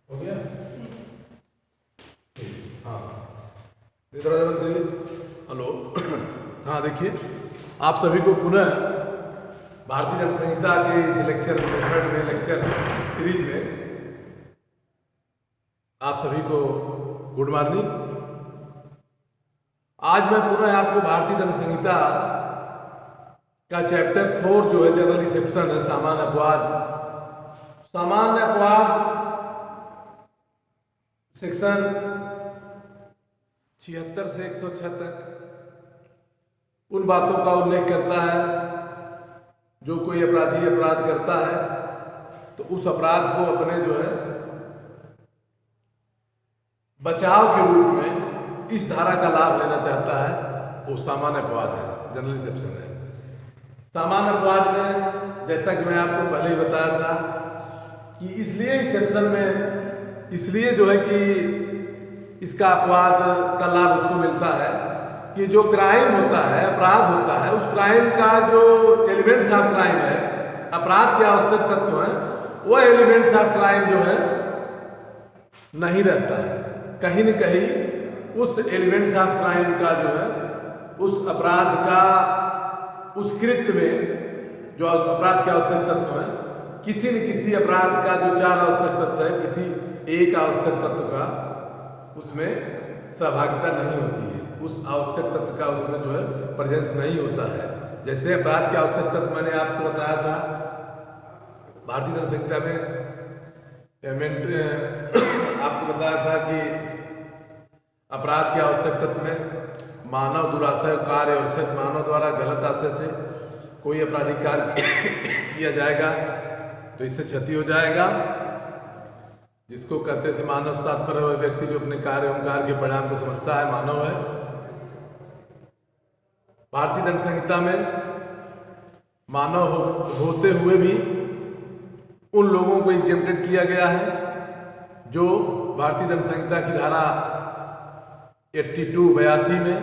हो गया? हाँ, मंत्री, हेलो। हाँ, देखिए, आप सभी को पुनः भारतीय दंड संहिता के इस लेक्चर मेथड में, लेक्चर सीरीज में आप सभी को गुड मॉर्निंग। आज मैं पुनः आपको भारतीय दंड संहिता का चैप्टर 4 जो है जनरल रिसेप्शन है, सामान्य अपवाद, सामान्य अपवाद सेक्शन 76 से 106 तक उन बातों का उल्लेख करता है जो कोई अपराधी अपराध करता है तो उस अपराध को अपने जो है बचाव के रूप में इस धारा का लाभ लेना चाहता है, वो सामान्य अपवाद है, जनरल रिसेप्शन है। सामान्य अपवाद में जैसा कि मैं आपको पहले ही बताया था कि इसलिए इस सेक्शन में इसलिए जो है कि इसका अपवाद का लाभ उसको मिलता है कि जो क्राइम होता है, अपराध होता है, उस क्राइम का जो एलिमेंट्स ऑफ क्राइम है, अपराध के आवश्यक तत्व है, वह एलिमेंट्स ऑफ क्राइम जो है नहीं रहता है। कहीं न कहीं उस एलिमेंट्स ऑफ क्राइम का जो है उस अपराध का, उस कृत्य में जो अपराध के आवश्यक तत्व है, किसी न किसी अपराध का जो 4 आवश्यक तत्व है, किसी एक आवश्यक तत्व का उसमें सहभागिता नहीं होती है, उस आवश्यक तत्व का उसमें जो है प्रेजेंस नहीं होता है। जैसे अपराध के आवश्यक तत्व मैंने आपको बताया था भारतीय दंड संहिता में आपको बताया था कि अपराध के आवश्यक तत्व में मानव दुराशय कार्य और सच मानव द्वारा गलत आशय से कोई आपराधिक कार्य किया जाएगा तो इससे क्षति हो जाएगा, जिसको कहते थे मानव तात्पर्य वह व्यक्ति जो अपने कार्य एवं कार्य के परिणाम को समझता है, मानव है। भारतीय दंड संहिता में मानव होते हुए भी उन लोगों को एग्जेम्प्टेड किया गया है जो भारतीय दंड संहिता की धारा 82 में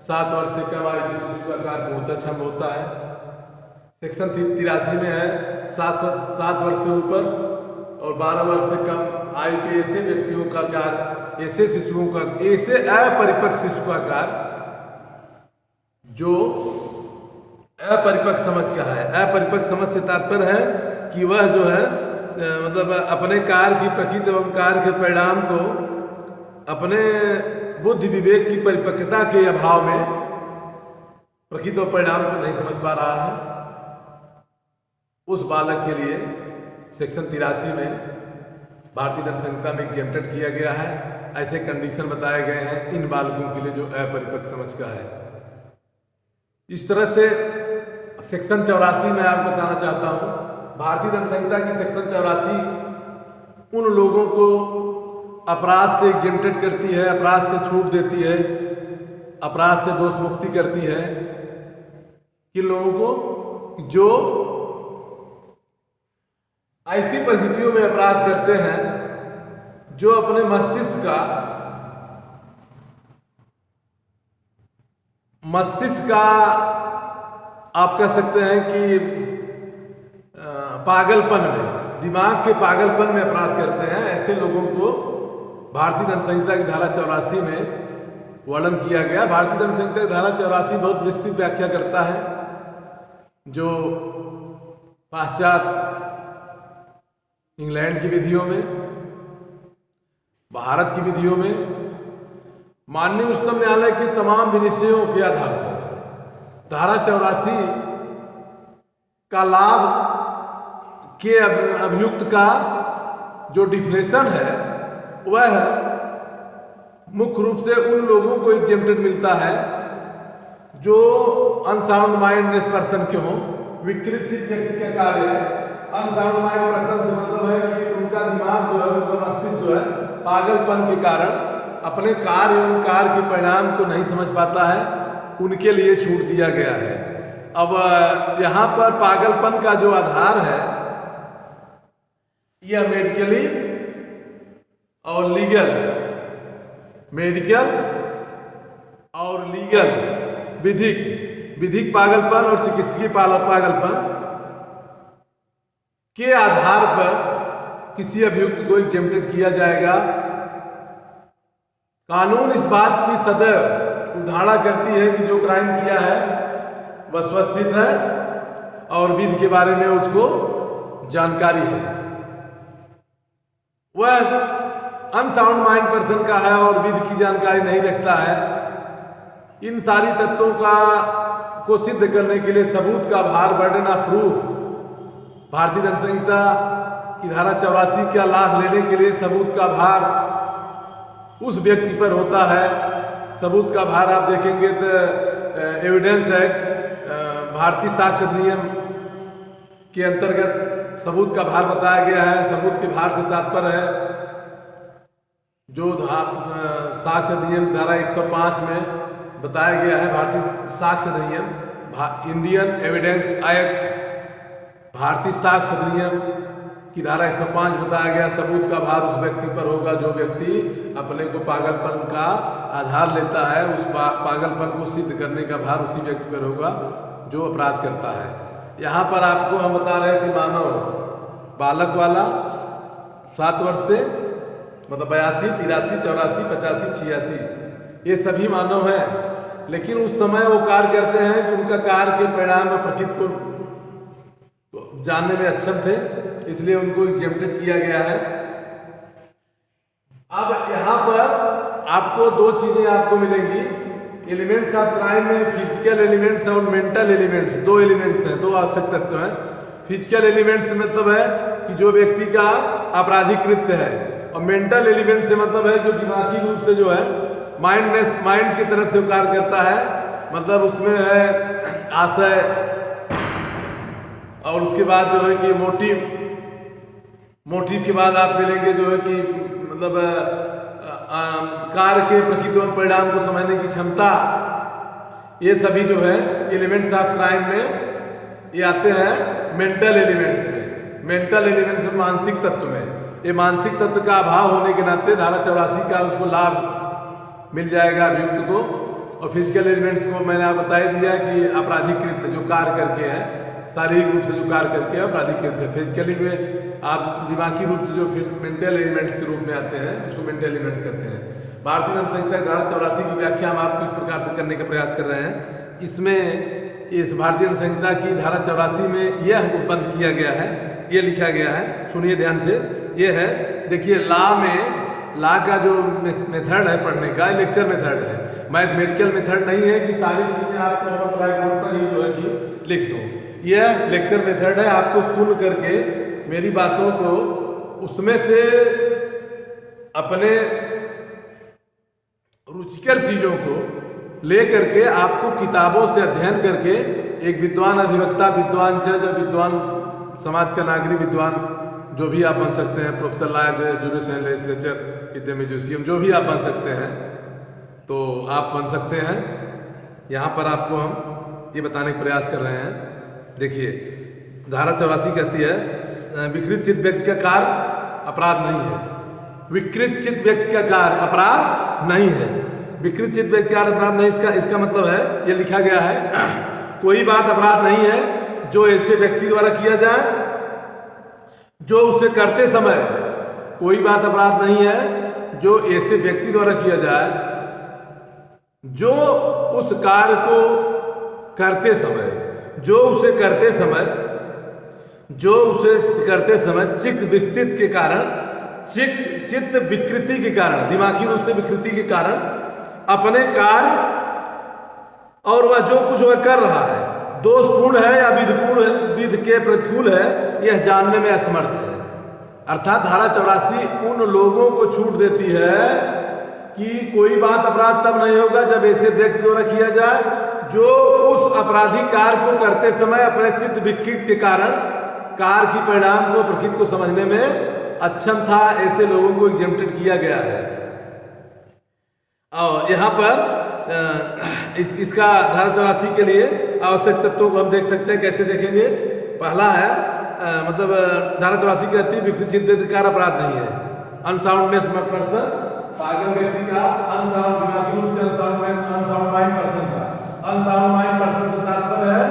7 वर्ष से कम आयु के शिशु का कार्य बहुतक्षम होता है। सेक्शन 83 में है 7 वर्ष से ऊपर और 12 वर्ष से कम आयु के ऐसे व्यक्तियों का कार्य, ऐसे शिशुओं का, ऐसे अपरिपक्व शिशु का कार्य जो अपरिपक्व समझ का है। अपरिपक्व समझ से तात्पर्य है कि वह जो है मतलब अपने कार्य की प्रकृति एवं कार्य के परिणाम को अपने बुद्धि विवेक की परिपक्वता के अभाव में प्रकृति और परिणाम को नहीं समझ पा रहा है, उस बालक के लिए सेक्शन 83 में भारतीय दंड संहिता में एग्जेम्प्टेड किया गया है। ऐसे कंडीशन बताए गए हैं इन बालकों के लिए जो अपरिपक्व समझ का है। इस तरह से सेक्शन 84 में आपको बताना चाहता हूँ, भारतीय दंड संहिता की सेक्शन 84 उन लोगों को अपराध से एग्जेम्प्टेड करती है, अपराध से छूट देती है, अपराध से दोष मुक्ति करती है कि लोगों को जो ऐसी परिस्थितियों में अपराध करते हैं जो अपने मस्तिष्क का आप कह सकते हैं कि पागलपन में, दिमाग के पागलपन में अपराध करते हैं, ऐसे लोगों को भारतीय दंड संहिता की धारा 84 में वर्णन किया गया। भारतीय दंड संहिता की धारा 84 बहुत विस्तृत व्याख्या करता है जो पाश्चात्य इंग्लैंड की विधियों में, भारत की विधियों में, माननीय उच्चतम न्यायालय के तमाम विनिश्चयों के आधार पर धारा 84 का लाभ के अभियुक्त का जो डिफिनेशन है वह मुख्य रूप से उन लोगों को एग्जेम्प्टेड मिलता है जो अनसाउंड माइंडलेस पर्सन के हों, विकृत व्यक्ति के कार्य है। अनसाउंड माइंड पर्सन से मतलब है कि उनका दिमाग जो है, उनका मस्तिष्क जो है पागलपन के कारण अपने कार्य एवं कार्य के परिणाम को नहीं समझ पाता है, उनके लिए छूट दिया गया है। अब यहाँ पर पागलपन का जो आधार है यह मेडिकली और लीगल, मेडिकल और लीगल, विधिक पागलपन और चिकित्सकीय पागलपन के आधार पर किसी अभियुक्त को एग्जेम्प्टेड किया जाएगा। कानून इस बात की सदैव उधाड़ा करती है कि जो क्राइम किया है वह स्वसिद्ध है और विधि के बारे में उसको जानकारी है। वह अनसाउंड माइंड पर्सन का है और विधि की जानकारी नहीं रखता है। इन सारी तत्वों को सिद्ध करने के लिए सबूत का भार, बर्डन ऑफ प्रूफ, भारतीय दंड संहिता की धारा 84 का लाभ लेने के लिए सबूत का भार उस व्यक्ति पर होता है। सबूत का भार आप देखेंगे तो एविडेंस एक्ट, भारतीय साक्ष्य अधिनियम के अंतर्गत सबूत का भार बताया गया है। सबूत के भार से तात्पर्य है जो साक्ष्य अधिनियम धारा 105 में बताया गया है। भारतीय साक्ष्य अधिनियम, इंडियन एविडेंस एक्ट, भारतीय साक्ष्य अधिनियम की धारा 105 बताया गया सबूत का भार उस व्यक्ति पर होगा जो व्यक्ति अपने को पागलपन का आधार लेता है। उस पागलपन को सिद्ध करने का भार उसी व्यक्ति पर होगा जो अपराध करता है। यहाँ पर आपको हम बता रहे थे मानव बालक वाला 7 वर्ष से, मतलब 82, 83, 84, 85, 86 ये सभी मानव हैं। लेकिन उस समय वो कार्य करते हैं कि उनका कार्य के परिणाम में प्रकृति को जानने में अक्षम थे, इसलिए उनको एग्जेम्प्टेड किया गया है। अब यहाँ पर आपको 2 चीजें आपको मिलेंगी एलिमेंट्स ऑफ क्राइम में, फिजिकल एलिमेंट्स और मेंटल एलिमेंट्स। 2 एलिमेंट्स हैं, 2 आवश्यक तत्व हैं। फिजिकल एलिमेंट्स मतलब है कि जो व्यक्ति का आपराधिक कृत्य है, और मेंटल एलिमेंट से मतलब है जो दिमागी रूप से जो है माइंड की तरफ से कार्य करता है। मतलब उसमें है आशय, और उसके बाद जो है कि मोटिव के बाद आप मिलेंगे जो है कि मतलब कार्य के प्रकृति और परिणाम को समझने की क्षमता। ये सभी जो है एलिमेंट्स ऑफ क्राइम में ये आते हैं मेंटल एलिमेंट्स में। मेंटल एलिमेंट्स में मानसिक तत्व में, ये मानसिक तत्व का अभाव होने के नाते धारा 84 का उसको लाभ मिल जाएगा अभियुक्त को। और फिजिकल एलिमेंट्स को मैंने आप बता ही दिया कि आपराधिक कृत्य जो कार्य करके है, शारीरिक रूप से जो कार्य करके है अपराधिक कृत्य। फिजिकली में आप दिमागी रूप से जो मेंटल एलिमेंट्स के रूप में आते हैं उसको मेंटल एलिमेंट्स कहते हैं। भारतीय दंड संहिता धारा 84 की व्याख्या हम आपको इस प्रकार से करने का प्रयास कर रहे हैं। इसमें इस भारतीय दंड संहिता की धारा 84 में यह बंद किया गया है, ये लिखा गया है, सुनिए ध्यान से। ये है, देखिए लॉ का जो मेथड है पढ़ने का, लेक्चर मेथड है, मैथमेटिकल मेथड नहीं है कि सारी चीजें आपको ब्लैक बोर्ड पर ही जो है कि लिख दो। यह लेक्चर मेथड है, आपको सुन करके मेरी बातों को उसमें से अपने रुचिकर चीजों को ले करके आपको किताबों से अध्ययन करके एक विद्वान अधिवक्ता, विद्वान जज और विद्वान समाज का नागरिक, विद्वान जो भी आप बन सकते हैं, प्रोफेसर, लॉयर, जुडिशियल लेजिस्लेचर, विद्या म्यूजियम, जो भी आप बन सकते हैं तो आप बन सकते हैं। यहाँ पर आपको हम ये बताने का प्रयास कर रहे हैं। देखिए धारा 84 कहती है विकृत चित्त व्यक्ति का कार्य अपराध नहीं है। विकृत चित्त व्यक्ति का कार्य अपराध नहीं है। विकृत चित्त व्यक्ति का अपराध नहीं, इसका मतलब है, ये लिखा गया है, कोई बात अपराध नहीं है जो ऐसे व्यक्ति द्वारा किया जाए जो उसे करते समय, कोई बात अपराध नहीं है जो ऐसे व्यक्ति द्वारा किया जाए जो उस कार्य को करते समय, जो उसे करते समय चित्त विकृति के कारण, चित्त विकृति के कारण, दिमागी रूप से विकृति के कारण अपने कार्य और वह जो कुछ वह कर रहा है दोषपूर्ण है या विधि के प्रतिकूल है, यह जानने में असमर्थ है। अर्थात धारा 84 उन लोगों को छूट देती है कि कोई बात अपराध तब नहीं होगा जब ऐसे व्यक्ति द्वारा किया जाए जो उस आपराधिक कार्य को करते समय अपने चित्त विकृति के कारण कार्य की परिणाम को, प्रकृति को समझने में अक्षम था। ऐसे लोगों को एग्जेम्प्टेड किया गया है। और यहाँ पर इसका धारा 84 के लिए आवश्यक तत्वों को हम देख सकते हैं। कैसे देखेंगे? पहला है मतलब धारा 84 कहती है विकृत चित्त कार्य अपराध नहीं है। अनसाउंडनेस पर्सन, पागल व्यक्ति का, अनसाउंड दिमागी रूप से अनसाउंड माइंड पर्सन का, अनसाउंड माइंड पर्सन से तात्पर्य है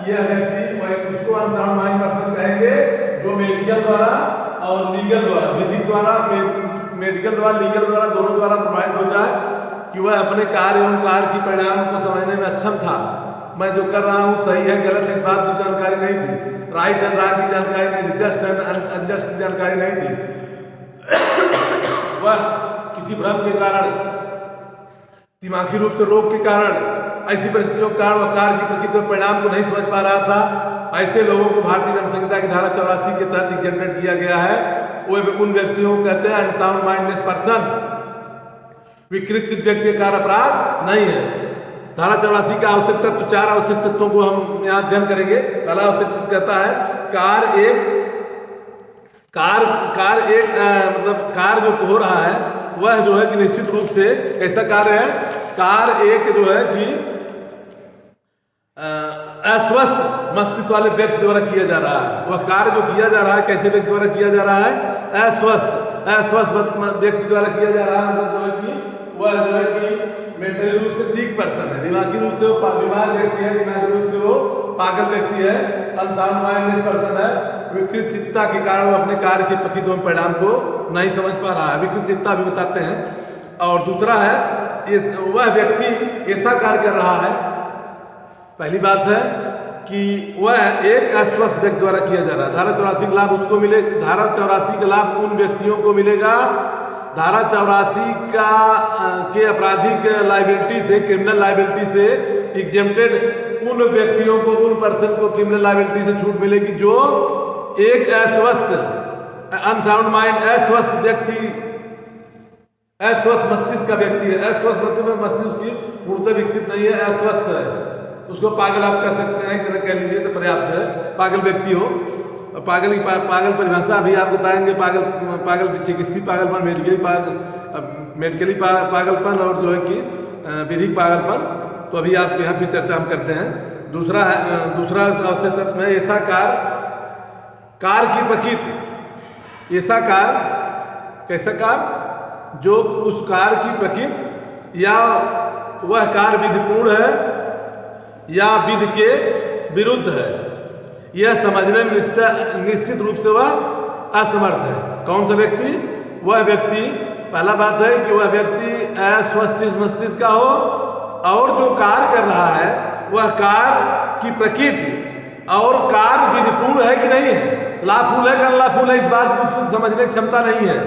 यह व्यक्ति, उसको अनसाउंड माइंड पर्सन कहेंगे जो मेडिकल द्वारा और लीगल द्वारा, विधि द्वारा, मेडिकल द्वारा, लीगल द्वारा, दोनों द्वारा प्रमाणित हो जाए कि वह अपने कार्य एवं कार्य की परिणाम को समझने में अक्षम था। मैं जो कर रहा हूँ सही है गलत है इस बात की जानकारी नहीं थी, राइट एंड रॉन्ग की जानकारी नहीं थी, जस्ट एंड अनजस्ट की जानकारी नहीं थी। वह किसी भ्रम के कारण, दिमागी रूप से रोग के कारण, ऐसी परिस्थितियों के कारण वह कार्य की प्रकृति और परिणाम को नहीं समझ पा रहा था। ऐसे लोगों को भारतीय दंड संहिता की धारा 84 के तहत एग्जेम्प्टेड किया गया है। वो उन व्यक्तियों को कहते हैं अनसाउंड माइंडलेस पर्सन, विकृत व्यक्ति का अपराध नहीं है। धारा 84 का आवश्यक तत्व, 4 आवश्यक तत्वों को हम यहाँ अध्ययन करेंगे। पहला आवश्यक तत्व कहता है मतलब कार्य जो हो रहा है वह जो है कि निश्चित रूप से कैसा कार्य है, कार्य एक जो है कि अस्वस्थ मस्तिष्क वाले व्यक्ति द्वारा किया जा रहा है। वह कार्य जो किया जा रहा है कैसे व्यक्ति द्वारा किया जा रहा है, अस्वस्थ व्यक्ति द्वारा किया जा रहा है। मतलब जो है कि वह जो है कि मेंटली रूप से वीक पर्सन है, दिमागी रूप से वो बीमार व्यक्ति है, दिमागी रूप से वो पागल व्यक्ति है, अनसाउंड माइंडलेस पर्सन है। विकृत चित्ता के कारण वो अपने कार्य के प्रकृति एवं परिणाम को नहीं समझ पा रहा है। विकृत चित्ता भी बताते हैं। और दूसरा है वह व्यक्ति ऐसा कार्य कर रहा है, पहली बात है कि वह एक अस्वस्थ व्यक्ति द्वारा किया जा रहा है। धारा 84 का लाभ उसको मिले, धारा 84 का लाभ उन व्यक्तियों को मिलेगा, धारा 84 का के आपराधिक लाइबिलिटी से, क्रिमिनल लाइबिलिटी से एग्जेम्प्टेड उन व्यक्तियों को, उन पर्सन को क्रिमिनल लाइबिलिटी से छूट मिलेगी जो एक अस्वस्थ, अनसाउंड माइंड, अस्वस्थ व्यक्ति, अस्वस्थ मस्तिष्क का व्यक्ति है। अस्वस्थ मस्तिष्क की पूर्णतः विकसित नहीं है, अस्वस्थ है, उसको पागल आप कह सकते हैं, एक तरह कह लीजिए तो पर्याप्त है। पागल व्यक्ति हो, पागल की पागल परिभाषा अभी आप बताएंगे। पागल चिकित्सीय पागलपन, मेडिकली पागलपन और जो है कि विधिक पागलपन, तो अभी आप यहाँ फिर चर्चा हम करते हैं। दूसरा आवश्यक तत्व है ऐसा कार्य की प्रकृति, ऐसा कार्य कैसा कार्य जो उस कार्य की प्रकृति या वह कार्य विधिपूर्ण है या विधि के विरुद्ध है, यह समझने में निश्चित रूप से वह असमर्थ है। कौन सा व्यक्ति? वह व्यक्ति, पहला बात है कि वह व्यक्ति अस्वस्थ मस्तिष्क का हो और जो कार्य कर रहा है वह कार्य की प्रकृति और कार्य विधिपूर्ण है कि नहीं है, लाभपूर्ण है कि अनलाभपूर्ण है, इस बात की उसको समझने की क्षमता नहीं है।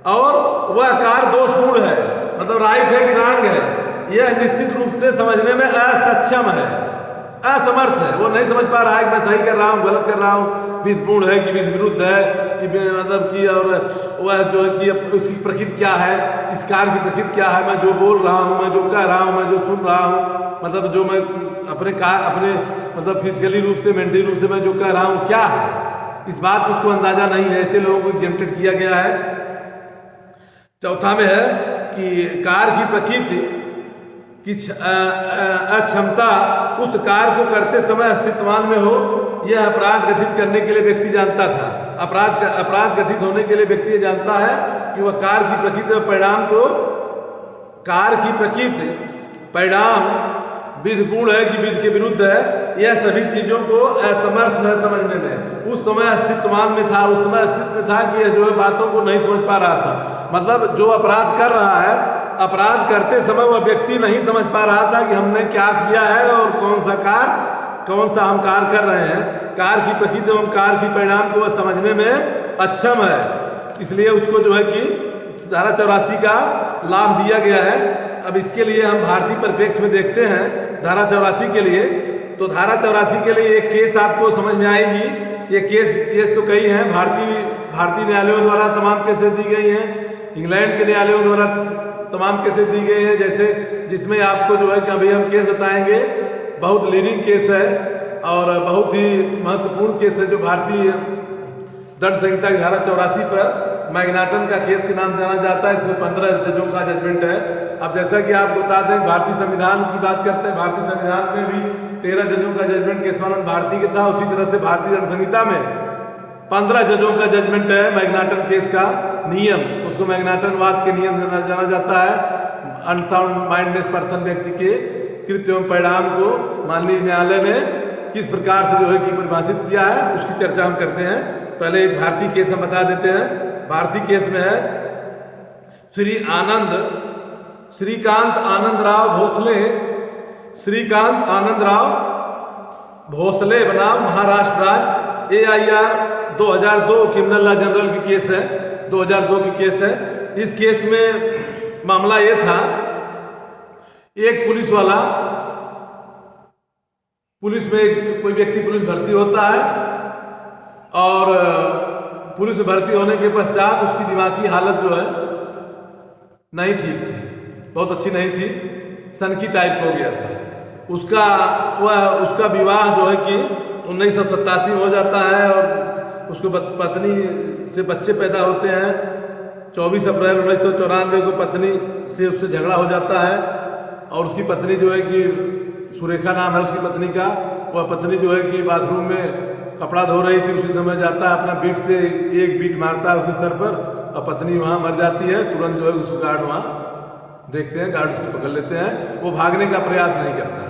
और वह कार्य दोषपूर्ण है, मतलब राइट है कि रॉन्ग है, यह निश्चित रूप से समझने में असक्षम है, असमर्थ है। वो नहीं समझ पा रहा है कि मैं सही कर रहा हूँ, गलत कर रहा हूँ, विधिपूर्ण है कि विधि विरुद्ध है, कि मतलब कि और वह जो है कि उसकी प्रकृति क्या है, इस कार्य की प्रकृति क्या है, मैं जो बोल रहा हूँ, मैं जो कह रहा हूँ, मैं जो सुन रहा हूँ, मतलब जो मैं अपने मतलब फिजिकली रूप से, मेंटली रूप से मैं जो कह रहा हूँ क्या है, इस बात को उसको अंदाजा नहीं है। ऐसे लोगों को एग्जेम्प्टेड किया गया है। चौथा में है कि कार्य की प्रकृति की अक्षमता उस कार्य को करते समय अस्तित्वान में हो, यह अपराध गठित करने के लिए व्यक्ति जानता था। अपराध गठित होने के लिए व्यक्ति ये जानता है कि वह कार्य की प्रकृति और परिणाम को, कार्य की प्रकृति परिणाम विधिपूर्ण है कि विधि के विरुद्ध है, यह सभी चीजों को असमर्थ है समझने में। उस समय अस्तित्वान में था, उस समय अस्तित्व में था कि यह जो है बातों को नहीं समझ पा रहा था। मतलब जो अपराध कर रहा है, अपराध करते समय वह व्यक्ति नहीं समझ पा रहा था कि हमने क्या किया है और कौन सा हम कार्य कर रहे हैं। कार्य की प्रकृति एवं कार्य की परिणाम को वह समझने में अक्षम है, इसलिए उसको जो है कि धारा 84 का लाभ दिया गया है। अब इसके लिए हम भारतीय परिप्रेक्ष्य में देखते हैं धारा 84 के लिए। तो धारा 84 के लिए एक केस आपको समझ में आएगी। ये केस तो कई हैं, भारतीय न्यायालयों द्वारा तमाम केसेस दी गई हैं, इंग्लैंड के न्यायालयों द्वारा तमाम केसेस दी गई हैं, जैसे जिसमें आपको जो है कि अभी हम केस बताएंगे, बहुत लीडिंग केस है और बहुत ही महत्वपूर्ण केस है जो भारतीय दंड संहिता की धारा 84 पर मैग्नाटन का केस के नाम जाना जाता है। इसमें 15 जजों का जजमेंट है। अब जैसा कि आप बता दें, भारतीय संविधान की बात करते हैं, भारतीय संविधान में भी 13 जजों का जजमेंट केशवानंद भारती के था। उसी तरह से भारतीय दंड संहिता में 15 जजों का जजमेंट है मैग्नाटन केस का नियम, उसको मैग्नाटनवाद के नियम जाना जाता है। अनसाउंड माइंडलेस पर्सन व्यक्ति के कृत्य एवं परिणाम को माननीय न्यायालय ने किस प्रकार से जो है कि परिभाषित किया है, उसकी चर्चा हम करते हैं। पहले एक भारतीय केस हम बता देते हैं। भारतीय केस में है श्रीकांत आनंद राव भोसले बनाम महाराष्ट्र राज्य AIR 2002 क्रिमिनल लॉ जनरल की केस है, 2002 की केस है। इस केस में मामला ये था, एक पुलिस वाला, पुलिस में कोई व्यक्ति पुलिस भर्ती होता है और पुलिस में भर्ती होने के पश्चात उसकी दिमागी हालत जो है नहीं ठीक थी, बहुत अच्छी नहीं थी, सनकी टाइप हो गया था। उसका विवाह जो है कि 1987 में हो जाता है और उसको पत्नी से बच्चे पैदा होते हैं। 24 अप्रैल 1994 को पत्नी से उससे झगड़ा हो जाता है और उसकी पत्नी जो है कि सुरेखा नाम है उसकी पत्नी का, वह पत्नी जो है कि बाथरूम में कपड़ा धो रही थी, उसी समय जाता है अपना बीट से एक बीट मारता है उसके सर पर और पत्नी वहाँ मर जाती है। तुरंत जो है उसको गार्ड वहाँ देखते हैं, गार्ड उसको पकड़ लेते हैं। वो भागने का प्रयास नहीं करता है,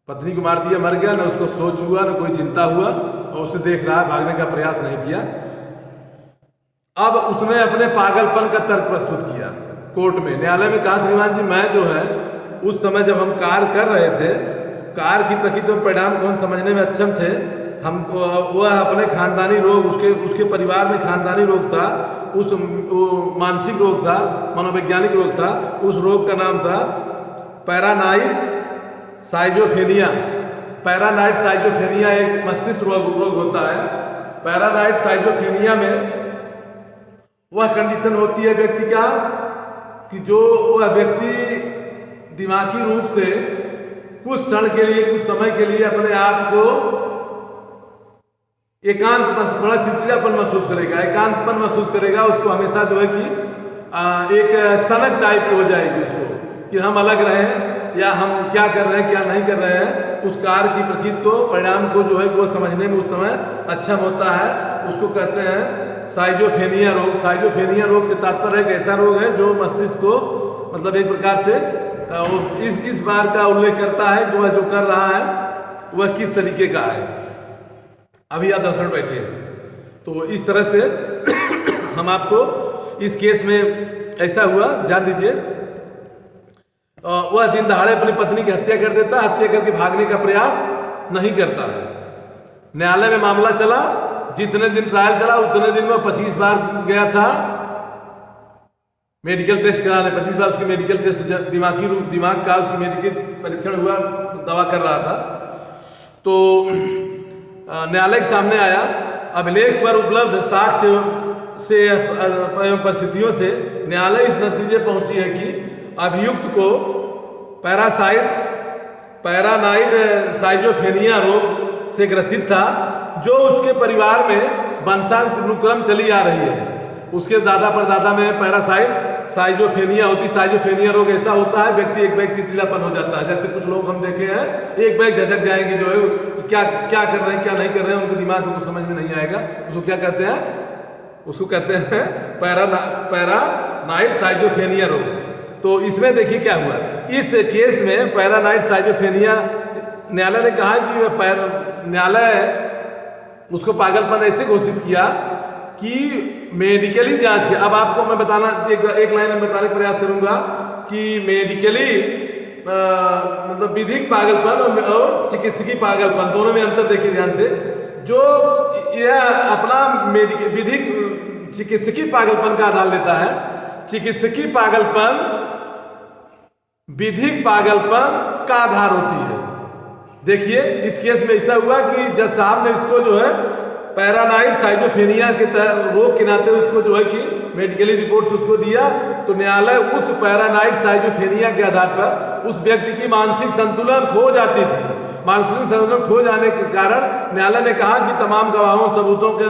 पत्नी को मार दिया, मर गया, ना उसको सोच हुआ ना कोई चिंता हुआ और उसे देख रहा है, भागने का प्रयास नहीं किया। अब उसने अपने पागलपन का तर्क प्रस्तुत किया कोर्ट में, न्यायालय में कहा, श्रीमान जी मैं जो है उस समय जब हम कार्य कर रहे थे, कार्य की प्रकृति और परिणाम को हम समझने में अक्षम थे। हमको वह अपने खानदानी रोग, उसके परिवार में खानदानी रोग था, वो मानसिक रोग था, मनोवैज्ञानिक रोग था। उस रोग का नाम था पैरानाइड साइजोफ्रेनिया। पैरानाइड साइजोफ्रेनिया एक मस्तिष्क रोग होता है। पैरानाइड साइजोफ्रेनिया में वह कंडीशन होती है व्यक्ति का कि जो वह व्यक्ति दिमागी रूप से कुछ क्षण के लिए, कुछ समय के लिए अपने आप को एकांत, बड़ा चिड़चिड़ापन महसूस करेगा, एकांतपन महसूस करेगा। उसको हमेशा जो है कि एक सनक टाइप हो जाएगी उसको कि हम अलग रहें या हम क्या कर रहे हैं क्या नहीं कर रहे हैं। उस कार्य की प्रकृति को, परिणाम को जो है वो समझने में उस समय अक्षम होता है। उसको कहते हैं साइजोफ्रेनिया रोग। साइजोफ्रेनिया रोग से तात्पर्य एक ऐसा रोग है जो मस्तिष्क को मतलब एक प्रकार से वो इस बार का उल्लेख करता है कि वह जो कर रहा है वह किस तरीके का है। अभी आप 10 मिनट बैठिए। तो इस तरह से हम आपको इस केस में ऐसा हुआ, ध्यान दीजिए, वह दिन दहाड़े अपनी पत्नी की हत्या कर देता, हत्या करके भागने का प्रयास नहीं करता है। न्यायालय में मामला चला, जितने दिन ट्रायल चला उतने दिन में 25 बार गया था मेडिकल टेस्ट कराने। 25 बार उसकी मेडिकल टेस्ट, दिमाग का उसकी मेडिकल परीक्षण हुआ, दवा कर रहा था। तो न्यायालय के सामने आया, अभिलेख पर उपलब्ध साक्ष्य से परिस्थितियों से न्यायालय इस नतीजे पहुंची है कि अभियुक्त को पैरानाइड साइजोफ्रेनिया रोग से ग्रसित था, जो उसके परिवार में वंशानुक्रम चली आ रही है। उसके दादा परदादा में साइजोफ्रेनिया होती। साइजोफ्रेनिया रोग ऐसा होता है व्यक्ति एक बैग चिड़चिड़ापन हो जाता है। जैसे कुछ लोग हम देखे हैं एक बैग झटक जाएंगे जो है क्या कर रहे हैं क्या नहीं कर रहे हैं, उनके दिमाग में कुछ समझ में नहीं आएगा। उसको क्या कहते हैं? उसको कहते हैं पैरानाइड साइजोफ्रेनिया रोग। तो इसमें देखिए क्या हुआ इस केस में। पैरानाइड साइजोफ्रेनिया, न्यायालय ने कहा कि न्यायालय उसको पागलपन ऐसे घोषित किया कि मेडिकली जांच किया। अब आपको मैं बताना एक लाइन में बताने का प्रयास करूंगा कि मेडिकली मतलब विधिक पागलपन और चिकित्सकीय पागलपन दोनों में अंतर देखिए ध्यान से। जो यह अपना विधिक चिकित्सकीय पागलपन का आधार लेता है, चिकित्सकीय पागलपन विधिक पागलपन का आधार होती है। देखिए इस केस में ऐसा हुआ कि जज साहब ने इसको जो है पैरानाइड साइजोफ्रेनिया के रोग के नाते उसको जो है कि मेडिकली रिपोर्ट उसको दिया। तो न्यायालय उस पैरानाइड साइजोफ्रेनिया के आधार पर उस व्यक्ति की मानसिक संतुलन खो जाती थी। मानसिक संतुलन खो जाने के कारण न्यायालय ने कहा कि तमाम गवाहों सबूतों के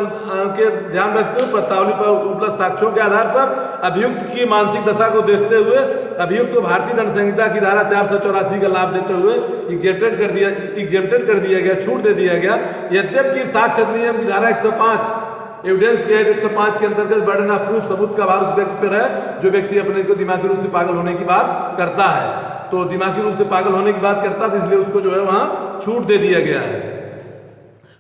ध्यान रखते हुए प्रस्तावनी पर उपलब्ध साक्ष्यों के आधार पर अभियुक्त की मानसिक दशा को देखते हुए अभियुक्त को भारतीय दंड संहिता की धारा 484 का लाभ देते हुए एग्जेम्प्टेड कर दिया गया, छूट दे दिया गया। यद्यपि साक्ष्य अधिनियम की धारा 105 एविडेंस के 105 के अंतर्गत बर्डन ऑफ प्रूफ सबूत का भार उस व्यक्ति पर है जो व्यक्ति अपने को दिमागी रूप से पागल होने की बात करता है। तो दिमागी रूप से पागल होने की बात करता था, इसलिए उसको जो है वहां छूट दे दिया गया है।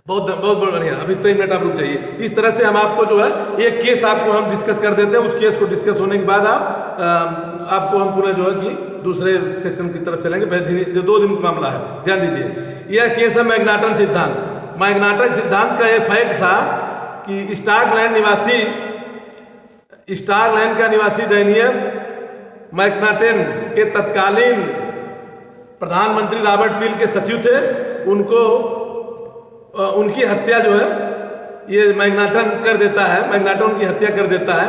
बहुत बहुत बढ़िया। अभी 3 मिनट आप रुक जाइए। इस तरह से हम आपको जो है एक केस आपको हम डिस्कस कर देते हैं। उस केस को डिस्कस होने के बाद आपको हम पूरा जो है कि दूसरे सेक्शन की तरफ चलेंगे। 2 दिन का मामला है, ध्यान दीजिए। यह केस है मैग्नाटन सिद्धांत। मैग्नाटन सिद्धांत का यह फैक्ट था कि स्टारलैंड का निवासी डैनियल मैग्नाटन के तत्कालीन प्रधानमंत्री रॉबर्ट पील के सचिव थे। उनकी हत्या जो है ये मैग्नाटन कर देता है। मैग्नाटन उनकी हत्या कर देता है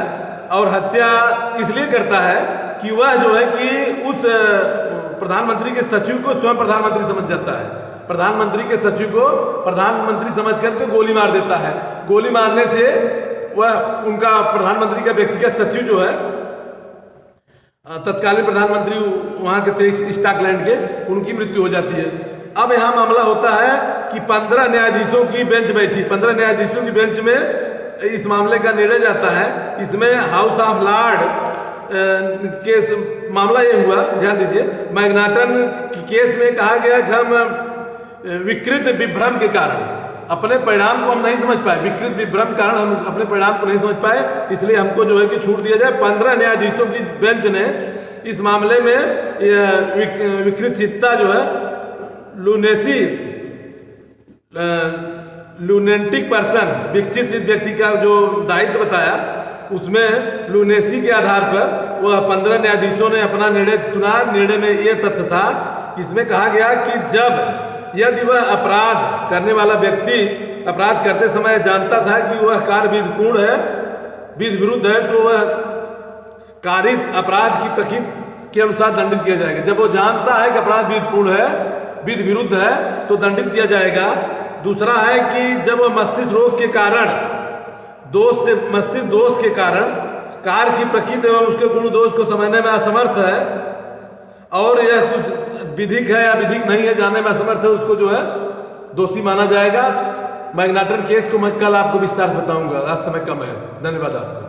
और हत्या इसलिए करता है कि वह जो है कि उस प्रधानमंत्री के सचिव को स्वयं प्रधानमंत्री समझ जाता है। प्रधानमंत्री के सचिव को प्रधानमंत्री समझ करके गोली मार देता है। गोली मारने से वह उनका प्रधानमंत्री का व्यक्तिगत सचिव जो है, तत्कालीन प्रधानमंत्री वहाँ के थे स्कॉटलैंड के, उनकी मृत्यु हो जाती है। अब यहाँ मामला होता है कि 15 न्यायाधीशों की बेंच बैठी। 15 न्यायाधीशों की बेंच में इस मामले का निर्णय जाता है। इसमें हाउस ऑफ लॉर्ड के मामला ये हुआ, ध्यान दीजिए। मैग्नाटन की केस में कहा गया कि हम विकृत विभ्रम के कारण अपने परिणाम को हम नहीं समझ पाए। विकृत विभ्रम कारण हम अपने परिणाम को नहीं समझ पाए, इसलिए हमको जो है कि छूट दिया जाए। 15 न्यायाधीशों की बेंच ने इस मामले में विकृत चित्ता जो है लूनेटिक पर्सन, विकसित व्यक्ति का जो दायित्व बताया, उसमें लूनेसी के आधार पर वह 15 न्यायाधीशों ने अपना निर्णय सुना। निर्णय में यह तथ्य था कि इसमें कहा गया कि यदि वह अपराध करने वाला व्यक्ति अपराध करते समय जानता था कि वह कार्य विधिपूर्ण है, विधि विरुद्ध है, तो वह कारित अपराध की प्रकृति के अनुसार दंडित किया जाएगा। जब वो जानता है कि अपराध विधिपूर्ण है, विधि विरुद्ध है, तो दंडित किया जाएगा। दूसरा है कि जब वह मस्तिष्क रोग के कारण मस्तिष्क दोष के कारण कार्य की प्रकृति एवं उसके गुण दोष को समझने में असमर्थ है और यह कुछ विधिक है या विधिक नहीं है जानने में असमर्थ है, उसको जो है दोषी माना जाएगा। मैग्नाटन केस को मैं कल आपको विस्तार से बताऊंगा, आज समय कम है। धन्यवाद आपका।